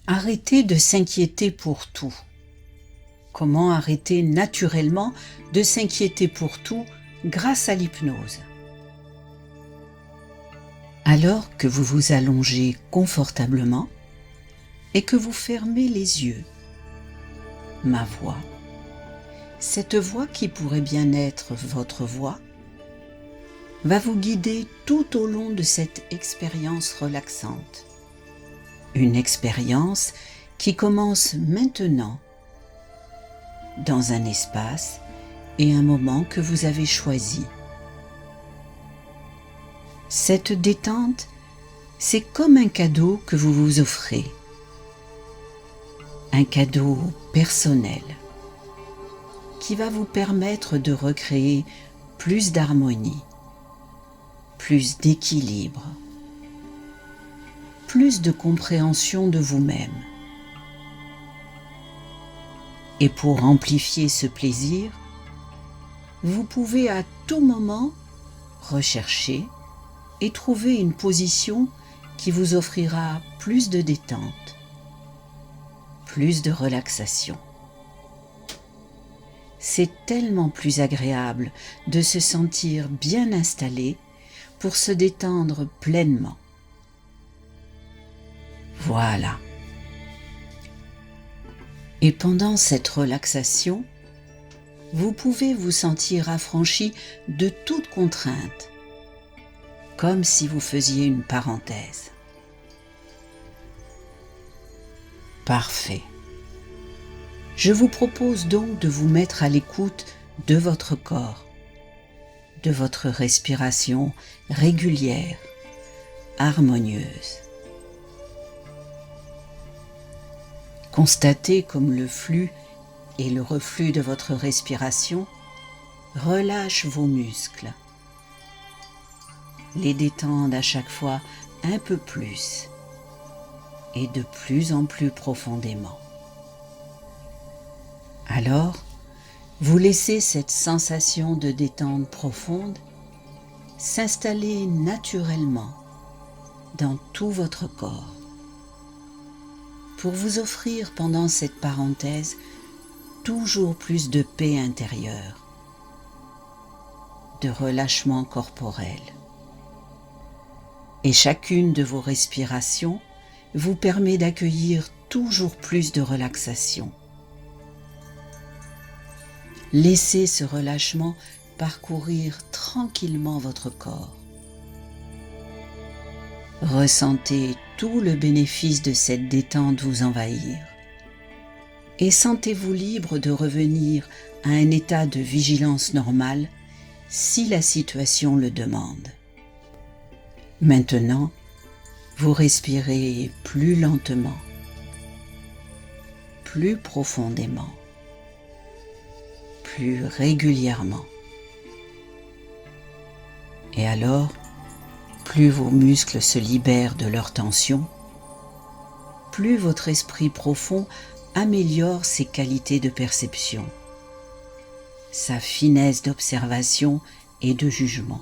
Arrêtez de s'inquiéter pour tout. Comment arrêter naturellement de s'inquiéter pour tout grâce à l'hypnose? Alors que vous vous allongez confortablement et que vous fermez les yeux, ma voix, cette voix qui pourrait bien être votre voix, va vous guider tout au long de cette expérience relaxante. Une expérience qui commence maintenant, dans un espace et un moment que vous avez choisi. Cette détente, c'est comme un cadeau que vous vous offrez. Un cadeau personnel qui va vous permettre de recréer plus d'harmonie, plus d'équilibre, plus de compréhension de vous-même. Et pour amplifier ce plaisir, vous pouvez à tout moment rechercher et trouver une position qui vous offrira plus de détente, plus de relaxation. C'est tellement plus agréable de se sentir bien installé pour se détendre pleinement. Voilà. Et pendant cette relaxation, vous pouvez vous sentir affranchi de toute contrainte, comme si vous faisiez une parenthèse. Parfait. Je vous propose donc de vous mettre à l'écoute de votre corps, de votre respiration régulière, harmonieuse. Constatez comme le flux et le reflux de votre respiration relâchent vos muscles, les détendent à chaque fois un peu plus et de plus en plus profondément. Alors, vous laissez cette sensation de détente profonde s'installer naturellement dans tout votre corps pour vous offrir pendant cette parenthèse toujours plus de paix intérieure, de relâchement corporel. Et chacune de vos respirations vous permet d'accueillir toujours plus de relaxation. Laissez ce relâchement parcourir tranquillement votre corps. Ressentez tout le bénéfice de cette détente vous envahir et sentez-vous libre de revenir à un état de vigilance normale si la situation le demande. Maintenant, vous respirez plus lentement, plus profondément, plus régulièrement. Et alors, plus vos muscles se libèrent de leur tension, plus votre esprit profond améliore ses qualités de perception, sa finesse d'observation et de jugement.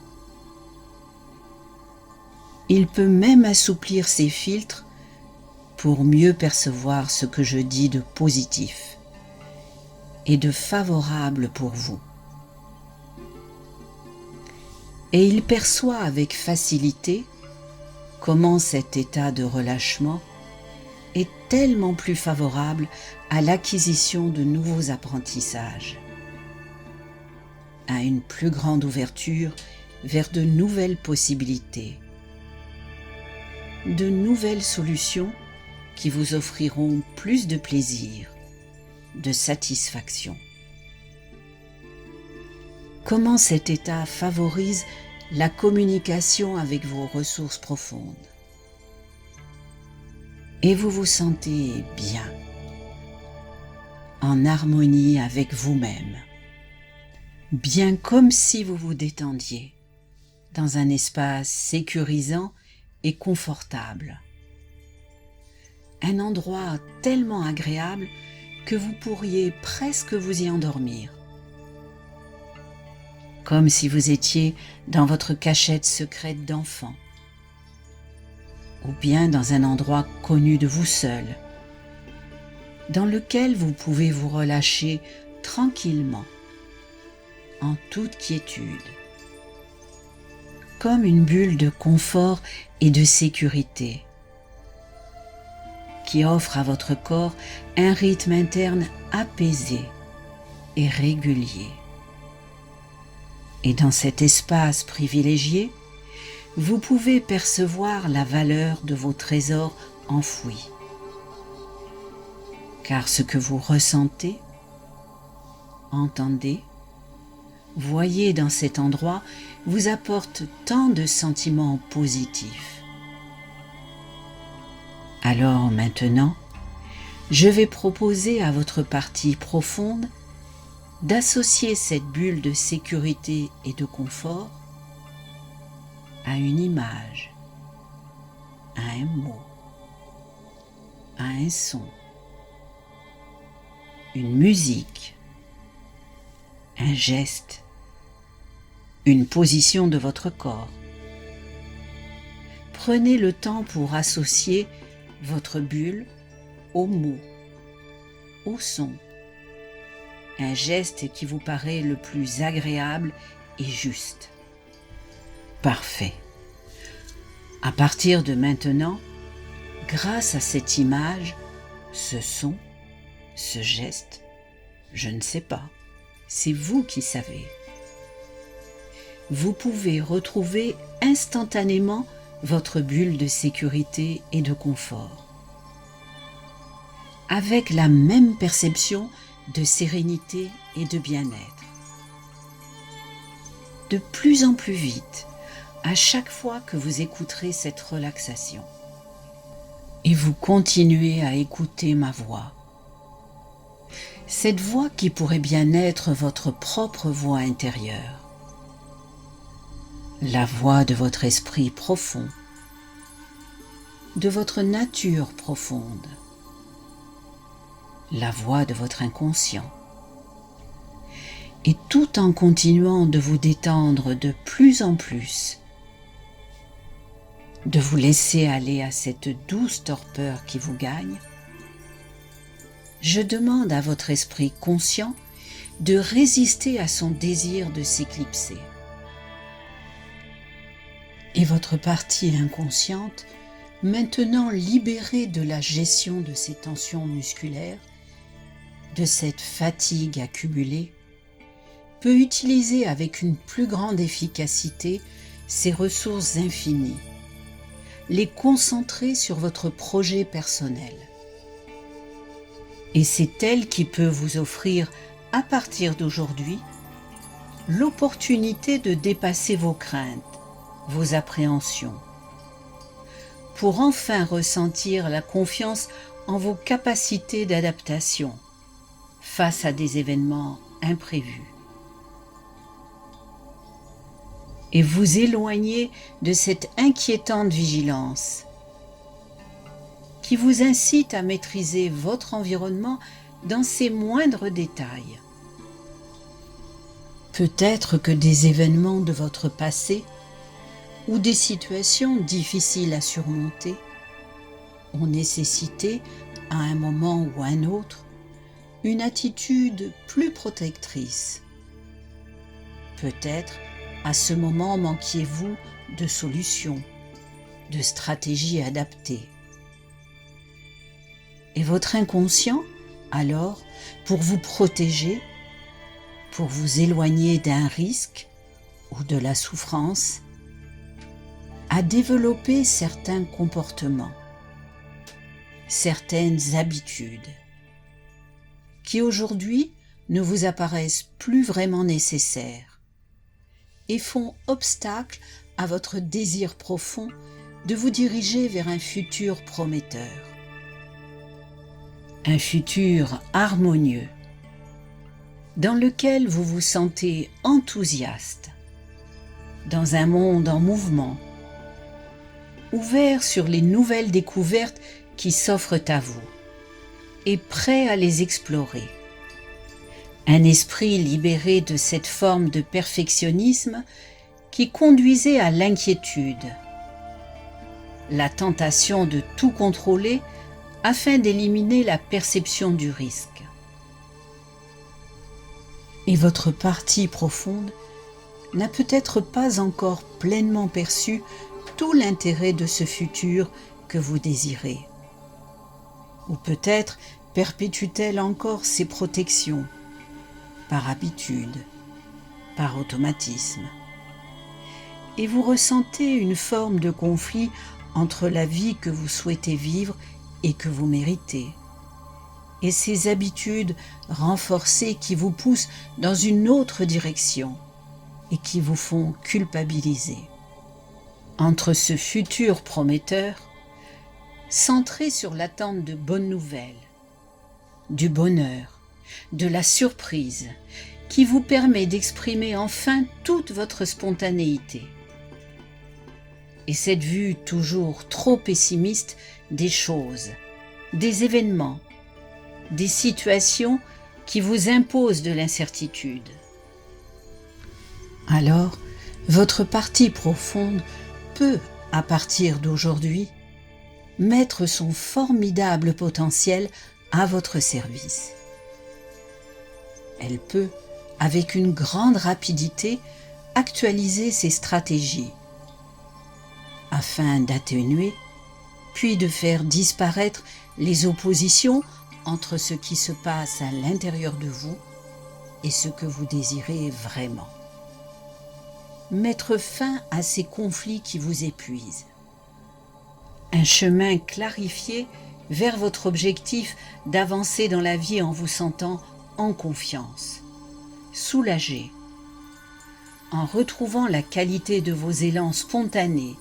Il peut même assouplir ses filtres pour mieux percevoir ce que je dis de positif et de favorable pour vous. Et il perçoit avec facilité comment cet état de relâchement est tellement plus favorable à l'acquisition de nouveaux apprentissages, à une plus grande ouverture vers de nouvelles possibilités, de nouvelles solutions qui vous offriront plus de plaisir, de satisfaction. Comment cet état favorise la communication avec vos ressources profondes. Et vous vous sentez bien, en harmonie avec vous-même, bien comme si vous vous détendiez dans un espace sécurisant et confortable. Un endroit tellement agréable que vous pourriez presque vous y endormir. Comme si vous étiez dans votre cachette secrète d'enfant, ou bien dans un endroit connu de vous seul, dans lequel vous pouvez vous relâcher tranquillement, en toute quiétude, comme une bulle de confort et de sécurité qui offre à votre corps un rythme interne apaisé et régulier. Et dans cet espace privilégié, vous pouvez percevoir la valeur de vos trésors enfouis. Car ce que vous ressentez, entendez, voyez dans cet endroit vous apporte tant de sentiments positifs. Alors maintenant, je vais proposer à votre partie profonde d'associer cette bulle de sécurité et de confort à une image, à un mot, à un son, une musique, un geste, une position de votre corps. Prenez le temps pour associer votre bulle au mot, au son, un geste qui vous paraît le plus agréable et juste. Parfait. À partir de maintenant, grâce à cette image, ce son, ce geste, je ne sais pas, c'est vous qui savez. Vous pouvez retrouver instantanément votre bulle de sécurité et de confort, avec la même perception de sérénité et de bien-être. De plus en plus vite, à chaque fois que vous écouterez cette relaxation, et vous continuez à écouter ma voix, cette voix qui pourrait bien être votre propre voix intérieure, la voix de votre esprit profond, de votre nature profonde, la voix de votre inconscient. Et tout en continuant de vous détendre de plus en plus, de vous laisser aller à cette douce torpeur qui vous gagne, je demande à votre esprit conscient de résister à son désir de s'éclipser. Et votre partie inconsciente, maintenant libérée de la gestion de ces tensions musculaires, de cette fatigue accumulée, peut utiliser avec une plus grande efficacité ces ressources infinies, les concentrer sur votre projet personnel. Et c'est elle qui peut vous offrir, à partir d'aujourd'hui, l'opportunité de dépasser vos craintes, vos appréhensions, pour enfin ressentir la confiance en vos capacités d'adaptation face à des événements imprévus. Et vous éloigner de cette inquiétante vigilance qui vous incite à maîtriser votre environnement dans ses moindres détails. Peut-être que des événements de votre passé ou des situations difficiles à surmonter ont nécessité, à un moment ou à un autre, une attitude plus protectrice. Peut-être, à ce moment, manquiez-vous de solutions, de stratégies adaptées. Et votre inconscient, alors, pour vous protéger, pour vous éloigner d'un risque ou de la souffrance, a développé certains comportements, certaines habitudes, qui aujourd'hui ne vous apparaissent plus vraiment nécessaires et font obstacle à votre désir profond de vous diriger vers un futur prometteur. Un futur harmonieux, dans lequel vous vous sentez enthousiaste, dans un monde en mouvement, ouvert sur les nouvelles découvertes qui s'offrent à vous et prêt à les explorer. Un esprit libéré de cette forme de perfectionnisme qui conduisait à l'inquiétude, la tentation de tout contrôler afin d'éliminer la perception du risque. Et votre partie profonde n'a peut-être pas encore pleinement perçu tout l'intérêt de ce futur que vous désirez. Ou peut-être perpétue-t-elle encore ses protections, par habitude, par automatisme. Et vous ressentez une forme de conflit entre la vie que vous souhaitez vivre et que vous méritez, et ces habitudes renforcées qui vous poussent dans une autre direction et qui vous font culpabiliser. Entre ce futur prometteur, centré sur l'attente de bonnes nouvelles, du bonheur, de la surprise, qui vous permet d'exprimer enfin toute votre spontanéité. Et cette vue toujours trop pessimiste des choses, des événements, des situations qui vous imposent de l'incertitude. Alors, votre partie profonde peut, à partir d'aujourd'hui, mettre son formidable potentiel à votre service. Elle peut, avec une grande rapidité, actualiser ses stratégies afin d'atténuer, puis de faire disparaître les oppositions entre ce qui se passe à l'intérieur de vous et ce que vous désirez vraiment. Mettre fin à ces conflits qui vous épuisent. Un chemin clarifié vers votre objectif d'avancer dans la vie en vous sentant en confiance, soulagé, en retrouvant la qualité de vos élans spontanés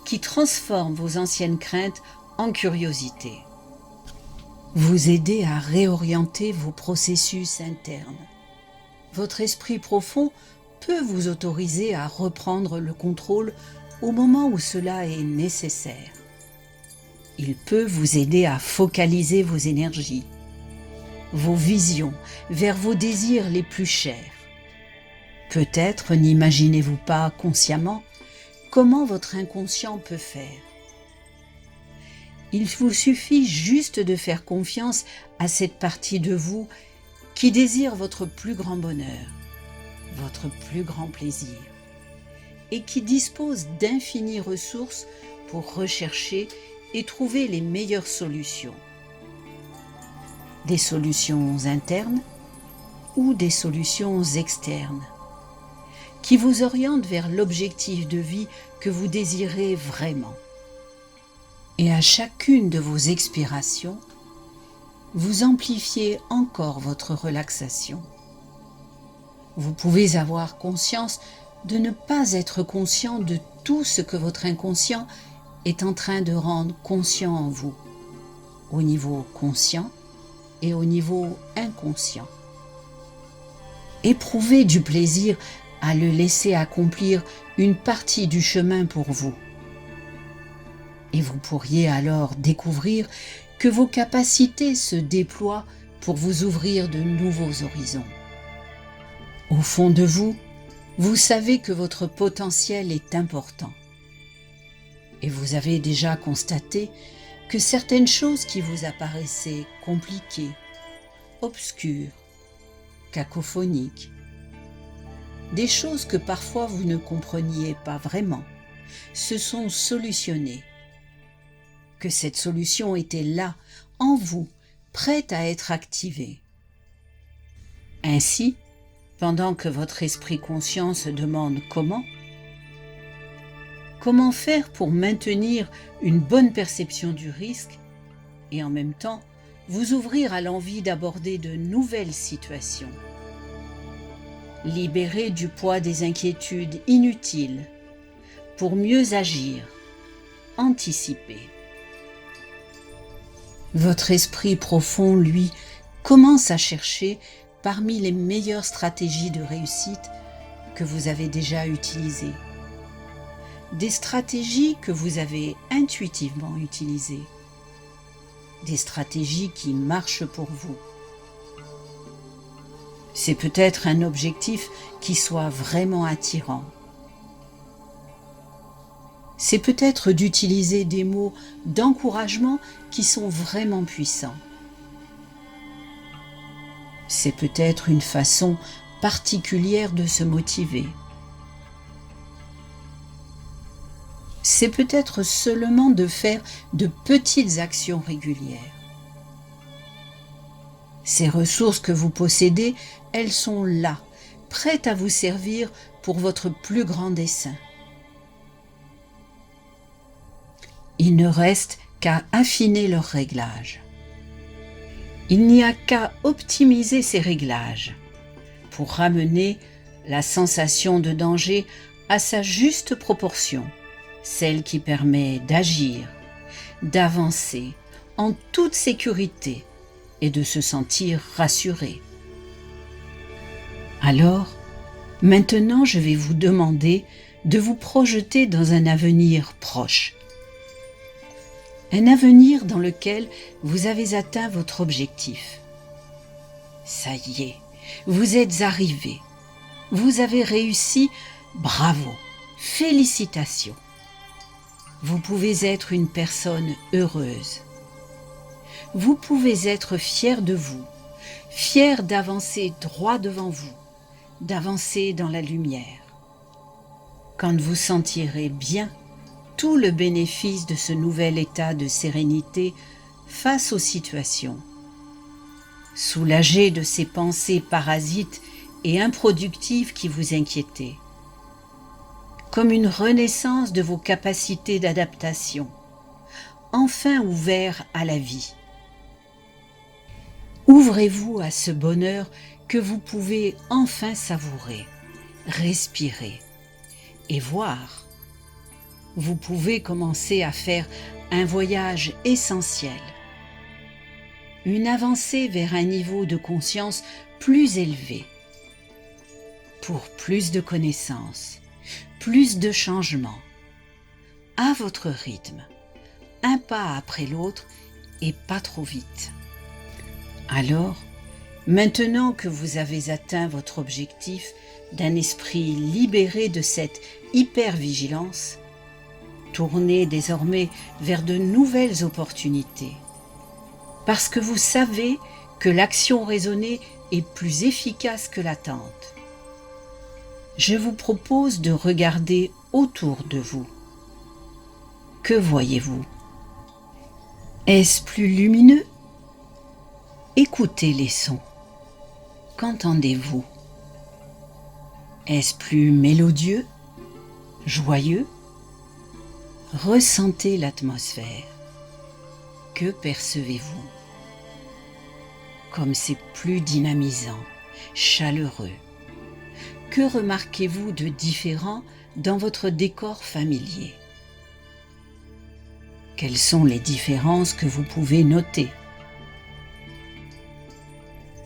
qui transforment vos anciennes craintes en curiosité. Vous aider à réorienter vos processus internes. Votre esprit profond peut vous autoriser à reprendre le contrôle au moment où cela est nécessaire. Il peut vous aider à focaliser vos énergies, vos visions vers vos désirs les plus chers. Peut-être n'imaginez-vous pas consciemment comment votre inconscient peut faire. Il vous suffit juste de faire confiance à cette partie de vous qui désire votre plus grand bonheur, votre plus grand plaisir, et qui dispose d'infinies ressources pour rechercher et trouver les meilleures solutions. Des solutions internes ou des solutions externes, qui vous orientent vers l'objectif de vie que vous désirez vraiment. Et à chacune de vos expirations, vous amplifiez encore votre relaxation. Vous pouvez avoir conscience de ne pas être conscient de tout ce que votre inconscient est en train de rendre conscient en vous, au niveau conscient et au niveau inconscient. Éprouvez du plaisir à le laisser accomplir une partie du chemin pour vous. Et vous pourriez alors découvrir que vos capacités se déploient pour vous ouvrir de nouveaux horizons. Au fond de vous, vous savez que votre potentiel est important. Et vous avez déjà constaté que certaines choses qui vous apparaissaient compliquées, obscures, cacophoniques, des choses que parfois vous ne compreniez pas vraiment, se sont solutionnées. Que cette solution était là, en vous, prête à être activée. Ainsi, pendant que votre esprit conscient se demande comment faire pour maintenir une bonne perception du risque et en même temps vous ouvrir à l'envie d'aborder de nouvelles situations. Libérer du poids des inquiétudes inutiles pour mieux agir, anticiper. Votre esprit profond, lui, commence à chercher parmi les meilleures stratégies de réussite que vous avez déjà utilisées. Des stratégies que vous avez intuitivement utilisées. Des stratégies qui marchent pour vous. C'est peut-être un objectif qui soit vraiment attirant. C'est peut-être d'utiliser des mots d'encouragement qui sont vraiment puissants. C'est peut-être une façon particulière de se motiver. C'est peut-être seulement de faire de petites actions régulières. Ces ressources que vous possédez, elles sont là, prêtes à vous servir pour votre plus grand dessein. Il ne reste qu'à affiner leurs réglages. Il n'y a qu'à optimiser ces réglages pour ramener la sensation de danger à sa juste proportion, celle qui permet d'agir, d'avancer en toute sécurité et de se sentir rassuré. Alors, maintenant je vais vous demander de vous projeter dans un avenir proche. Un avenir dans lequel vous avez atteint votre objectif. Ça y est, vous êtes arrivé. Vous avez réussi, bravo, félicitations. Vous pouvez être une personne heureuse. Vous pouvez être fier de vous, fier d'avancer droit devant vous, d'avancer dans la lumière. Quand vous sentirez bien tout le bénéfice de ce nouvel état de sérénité face aux situations, soulagé de ces pensées parasites et improductives qui vous inquiétaient, comme une renaissance de vos capacités d'adaptation, enfin ouvert à la vie. Ouvrez-vous à ce bonheur que vous pouvez enfin savourer, respirer et voir. Vous pouvez commencer à faire un voyage essentiel, une avancée vers un niveau de conscience plus élevé, pour plus de connaissances, plus de changements, à votre rythme, un pas après l'autre et pas trop vite. Alors, maintenant que vous avez atteint votre objectif d'un esprit libéré de cette hypervigilance, tournez désormais vers de nouvelles opportunités, parce que vous savez que l'action raisonnée est plus efficace que l'attente. Je vous propose de regarder autour de vous. Que voyez-vous? Est-ce plus lumineux? Écoutez les sons. Qu'entendez-vous? Est-ce plus mélodieux? Joyeux? Ressentez l'atmosphère. Que percevez-vous? Comme c'est plus dynamisant, chaleureux. Que remarquez-vous de différent dans votre décor familier? Quelles sont les différences que vous pouvez noter?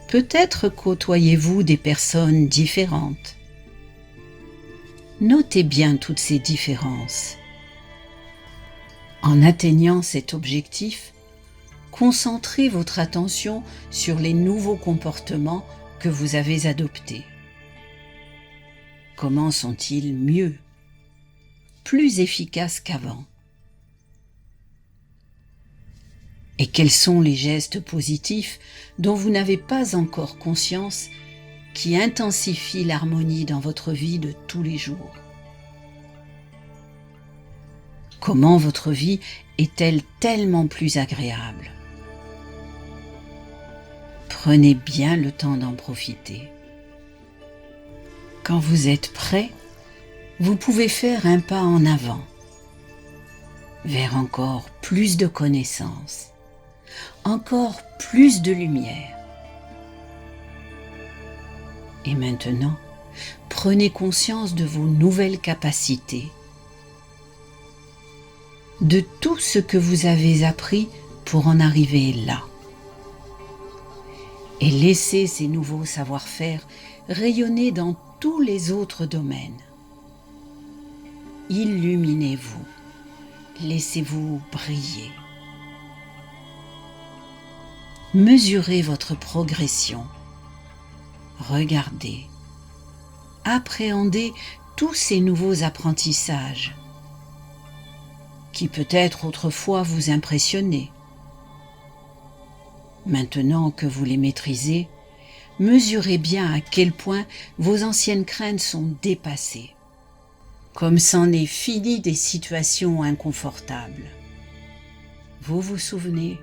Peut-être côtoyez-vous des personnes différentes. Notez bien toutes ces différences. En atteignant cet objectif, concentrez votre attention sur les nouveaux comportements que vous avez adoptés. Comment sont-ils mieux, plus efficaces qu'avant? Et quels sont les gestes positifs dont vous n'avez pas encore conscience qui intensifient l'harmonie dans votre vie de tous les jours? Comment votre vie est-elle tellement plus agréable? Prenez bien le temps d'en profiter. Quand vous êtes prêt, vous pouvez faire un pas en avant, vers encore plus de connaissances, encore plus de lumière. Et maintenant, prenez conscience de vos nouvelles capacités, de tout ce que vous avez appris pour en arriver là. Et laissez ces nouveaux savoir-faire rayonner dans tous les autres domaines. Illuminez-vous, laissez-vous briller. Mesurez votre progression. Regardez, appréhendez tous ces nouveaux apprentissages. qui peut-être autrefois vous impressionnaient. Maintenant que vous les maîtrisez, mesurez bien à quel point vos anciennes craintes sont dépassées, comme c'en est fini des situations inconfortables. Vous vous souvenez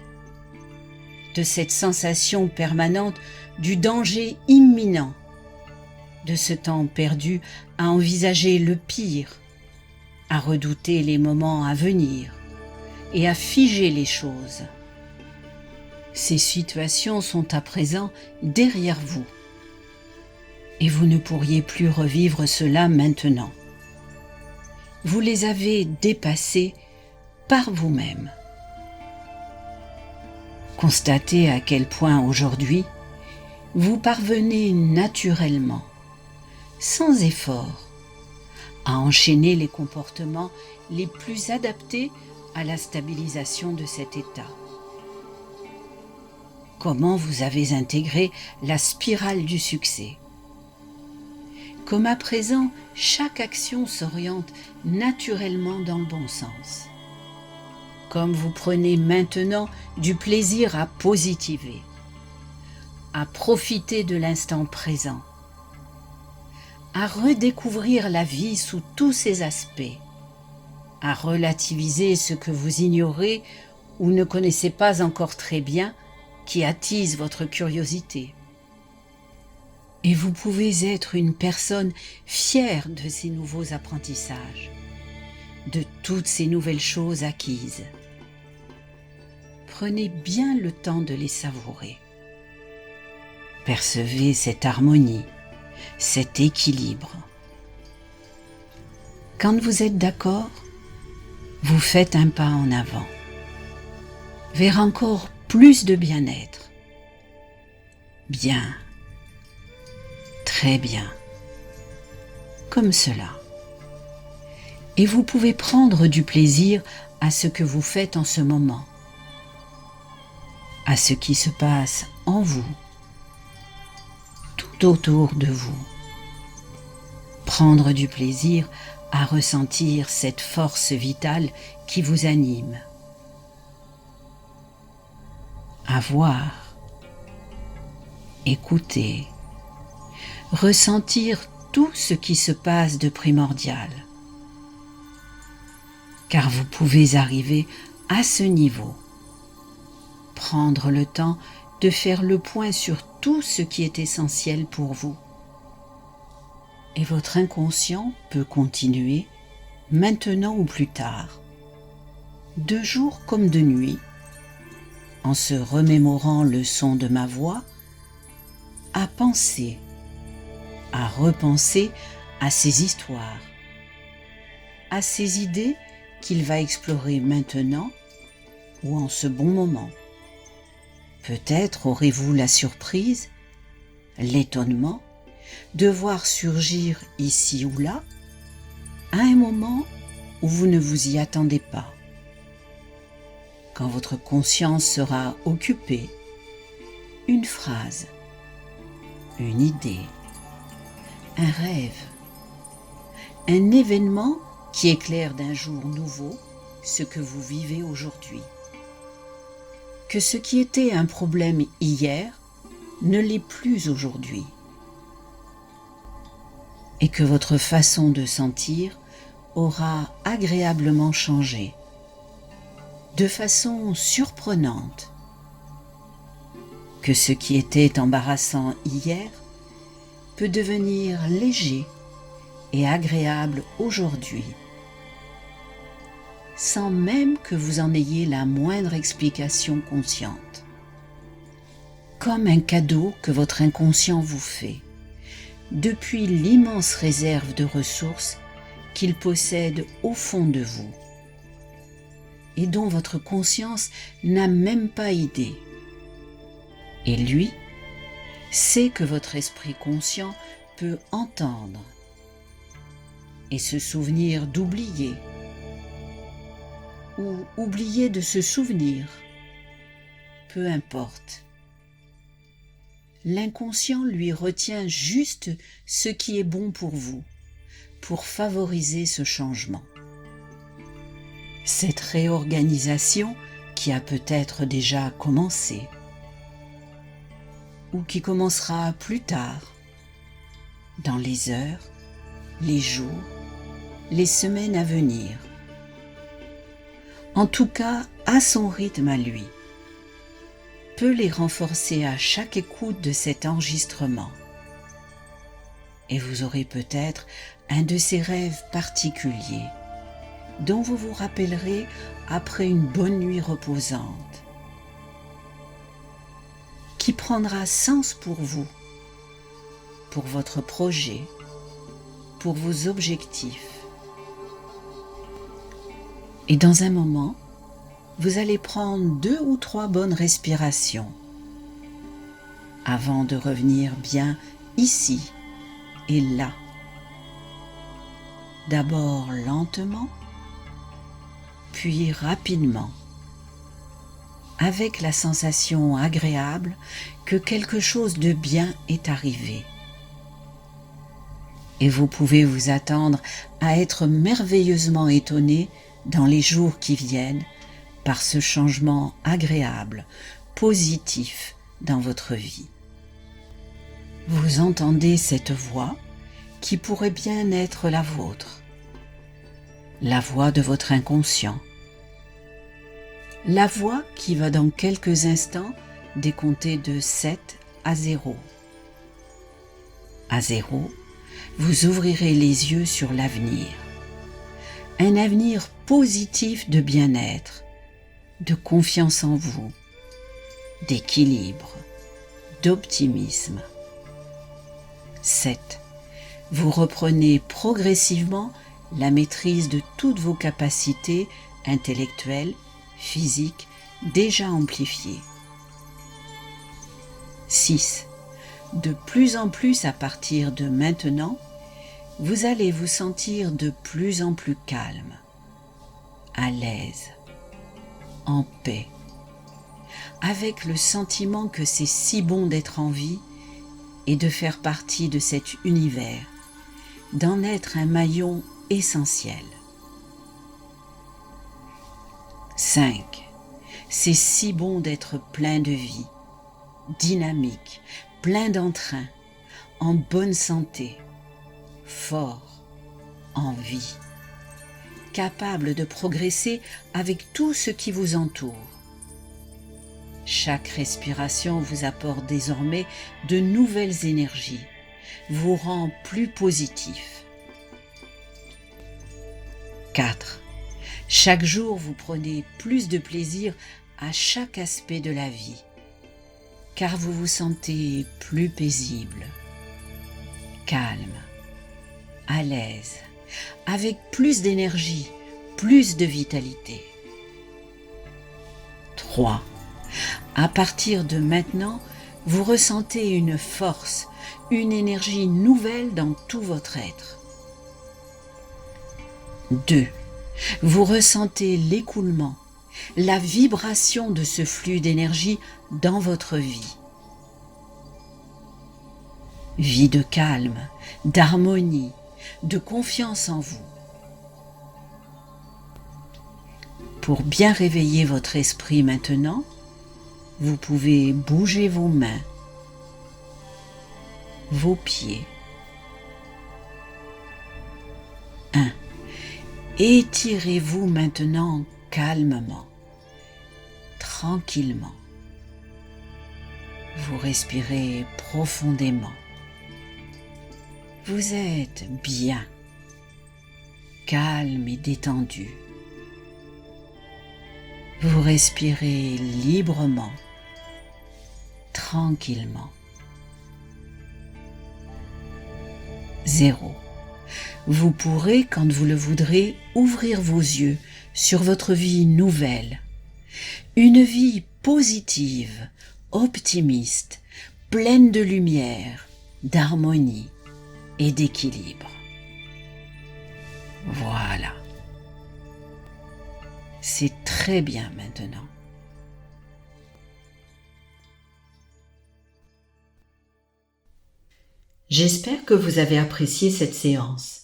de cette sensation permanente du danger imminent, de ce temps perdu à envisager le pire, à redouter les moments à venir et à figer les choses. Ces situations sont à présent derrière vous et vous ne pourriez plus revivre cela maintenant. Vous les avez dépassées par vous-même. Constatez à quel point aujourd'hui vous parvenez naturellement, sans effort, à enchaîner les comportements les plus adaptés à la stabilisation de cet état. Comment vous avez intégré la spirale du succès. Comme à présent, chaque action s'oriente naturellement dans le bon sens. Comme vous prenez maintenant du plaisir à positiver, à profiter de l'instant présent, à redécouvrir la vie sous tous ses aspects, à relativiser ce que vous ignorez ou ne connaissez pas encore très bien, qui attise votre curiosité. Et vous pouvez être une personne fière de ces nouveaux apprentissages, de toutes ces nouvelles choses acquises. Prenez bien le temps de les savourer. Percevez cette harmonie, cet équilibre. Quand vous êtes d'accord, vous faites un pas en avant, vers encore plus de bien-être. Bien, très bien, comme cela. Et vous pouvez prendre du plaisir à ce que vous faites en ce moment, à ce qui se passe en vous, tout autour de vous. Prendre du plaisir à ressentir cette force vitale qui vous anime. À voir, écouter, ressentir tout ce qui se passe de primordial. Car vous pouvez arriver à ce niveau. Prendre le temps de faire le point sur tout ce qui est essentiel pour vous. Et votre inconscient peut continuer, maintenant ou plus tard, de jour comme de nuit, en se remémorant le son de ma voix, à penser, à repenser à ces histoires, à ces idées qu'il va explorer maintenant ou en ce bon moment. Peut-être aurez-vous la surprise, l'étonnement, de voir surgir ici ou là, à un moment où vous ne vous y attendez pas. Quand votre conscience sera occupée, une phrase, une idée, un rêve, un événement qui éclaire d'un jour nouveau ce que vous vivez aujourd'hui. Que ce qui était un problème hier ne l'est plus aujourd'hui. Et que votre façon de sentir aura agréablement changé, de façon surprenante. Que ce qui était embarrassant hier peut devenir léger et agréable aujourd'hui, sans même que vous en ayez la moindre explication consciente. Comme un cadeau que votre inconscient vous fait, depuis l'immense réserve de ressources qu'il possède au fond de vous, et dont votre conscience n'a même pas idée. Et lui sait que votre esprit conscient peut entendre et se souvenir d'oublier, ou oublier de se souvenir, peu importe. L'inconscient lui retient juste ce qui est bon pour vous, pour favoriser ce changement. cette réorganisation qui a peut-être déjà commencé ou qui commencera plus tard, dans les heures, les jours, les semaines à venir. En tout cas, à son rythme à lui, peut les renforcer à chaque écoute de cet enregistrement. Et vous aurez peut-être un de ces rêves particuliers dont vous vous rappellerez après une bonne nuit reposante, qui prendra sens pour vous, pour votre projet, pour vos objectifs. Et dans un moment, vous allez prendre 2 ou 3 bonnes respirations avant de revenir bien ici et là. D'abord lentement, puis rapidement, avec la sensation agréable que quelque chose de bien est arrivé. Et vous pouvez vous attendre à être merveilleusement étonné dans les jours qui viennent par ce changement agréable, positif dans votre vie. Vous entendez cette voix qui pourrait bien être la vôtre, la voix de votre inconscient, la voix qui va dans quelques instants décompter de 7 à 0. À 0, vous ouvrirez les yeux sur l'avenir. Un avenir positif de bien-être, de confiance en vous, d'équilibre, d'optimisme. 7. Vous reprenez progressivement la maîtrise de toutes vos capacités intellectuelles, physiques, déjà amplifiées. 6. De plus en plus à partir de maintenant, vous allez vous sentir de plus en plus calme, à l'aise, en paix, avec le sentiment que c'est si bon d'être en vie et de faire partie de cet univers, d'en être un maillon essentiel. 5. C'est si bon d'être plein de vie, dynamique, plein d'entrain, en bonne santé, fort, en vie, capable de progresser avec tout ce qui vous entoure. Chaque respiration vous apporte désormais de nouvelles énergies, vous rend plus positif. 4. Chaque jour, vous prenez plus de plaisir à chaque aspect de la vie, car vous vous sentez plus paisible, calme, à l'aise, avec plus d'énergie, plus de vitalité. 3. À partir de maintenant, vous ressentez une force, une énergie nouvelle dans tout votre être. 2. Vous ressentez l'écoulement, la vibration de ce flux d'énergie dans votre vie. Vie de calme, d'harmonie, de confiance en vous. Pour bien réveiller votre esprit maintenant, vous pouvez bouger vos mains, vos pieds. 1. Étirez-vous maintenant calmement, tranquillement. Vous respirez profondément. Vous êtes bien, calme et détendu. Vous respirez librement, tranquillement. 0. Vous pourrez, quand vous le voudrez, ouvrir vos yeux sur votre vie nouvelle. Une vie positive, optimiste, pleine de lumière, d'harmonie et d'équilibre. Voilà. C'est très bien maintenant. J'espère que vous avez apprécié cette séance.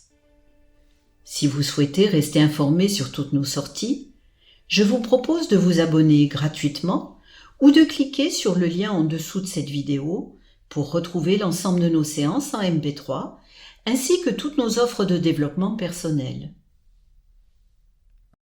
Si vous souhaitez rester informé sur toutes nos sorties, Je vous propose de vous abonner gratuitement ou de cliquer sur le lien en dessous de cette vidéo pour retrouver l'ensemble de nos séances en MP3 ainsi que toutes nos offres de développement personnel.